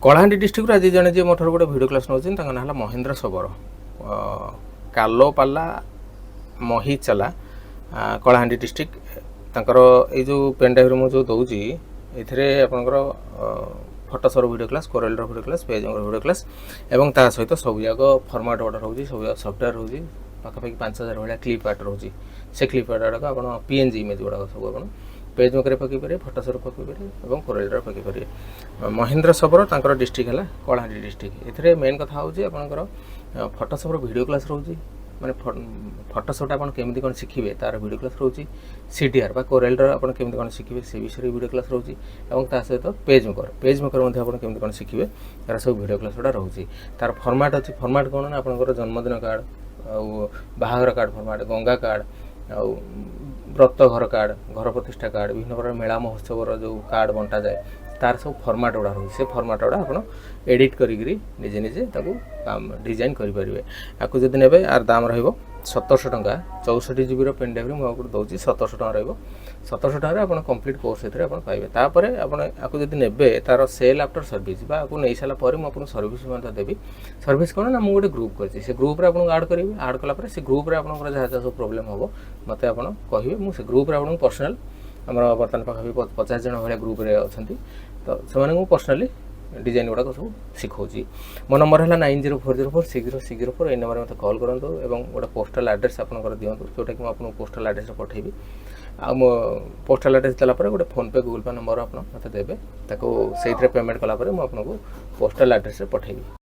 Kalahandi district आज जड़े जी motor गोटे भिडियो क्लास नौ ना महेंद्र सबर कालो पाला मही चला कलाहांडी डिस्ट्रिक्ट तांकर ये जो पेनड्राइव मुझे दूसरी ये आपंकर फोटोसर video class CorelDRAW video class PageMaker video class एवं ता सहित सब जाक फॉर्मेट गुड़ा रोचे सब सफ्टवेयर रोचे पाखापाखि 5000 भाया क्लिप आर्ट रोचे से क्लिप आर्ट गुड़ाक आप पीएनजी इमेज गुड़ाक सब आप पेजमेकर पकई पारे फोटोसर पकई पारे और कोरेलड्रॉ पकई पारे महेंद्र सबर तांकर डिस्ट्रिक्ट है कलाहांडी डिस्ट्रिक्ट ये मेन कथा हूँ आपंकर फोटोसर भिडियो क्लास रोचे माने फोटोशॉप आप केमी कौन शिखे तार वीडियो क्लास रोचे सीडीआर बा कोरेलड्रॉ आप केमी कौन शिखे से विषय वीडियो क्लास रोचे और ता सहित पेजमेकर आप केमी कौन शिखे तार सब वीडियो क्लास गुड़ा रोचे तार फॉर्मेट अच्छी फॉर्मेट कौन ना आपंकर जन्मदिन कार्ड बाहागर कार्ड फॉर्मेट गंगा कार्ड आउ व्रत घर कार्ड घर प्रतिष्ठा कार्ड विभिन्न प्रकार मेला महोत्सव जो कार्ड बंटा जाए तार सब फॉर्मेट गुड़ा रोचे से फॉर्मेट गुड़ा आप एडिट करी निजे निजे डिजाइन करेंगे आपको जब ने यार दाम रहा 1700 टंका 64 जीबी पेनड्राइव मुझे दूसरी 1700 टका रहा 1700 टकर आप कम्प्लीट कोर्स ये पाइबे तापर आपको जब ने तार सेल आफ्टर सर्विस आपको नहीं सारापर मुझे सर्विस देवी सर्विस कौन ना मुझे गोटे ग्रुप कर ग्रुप आपको आड करेंगे आड कलापर से ग्रुप आप जहाँ जहाँ सब प्रोब्लेम हम मत आप कहे मुझे ग्रुप आपको पर्सनाल आम बर्तमान पाखापाखि 50 जन भाया ग्रुप अच्छा तो से पर्सनाली डिजाइन गुड़ाक सब शिखाऊँ मो नंबर है 9040460604 ये नंबर मत कॉल करूँ और गोटे पोस्टाल एड्रेस आपंकर दिंतु जोटा कि मुझे पोस्टाल एड्रेस पठेबी आ पोस्टाल एड्रेस देलापर गोटे फोनपे गूगल पे नंबर आप मत देवे से पेमेंट कलापर मुझे पोस्टाल एड्रेस पठेबी।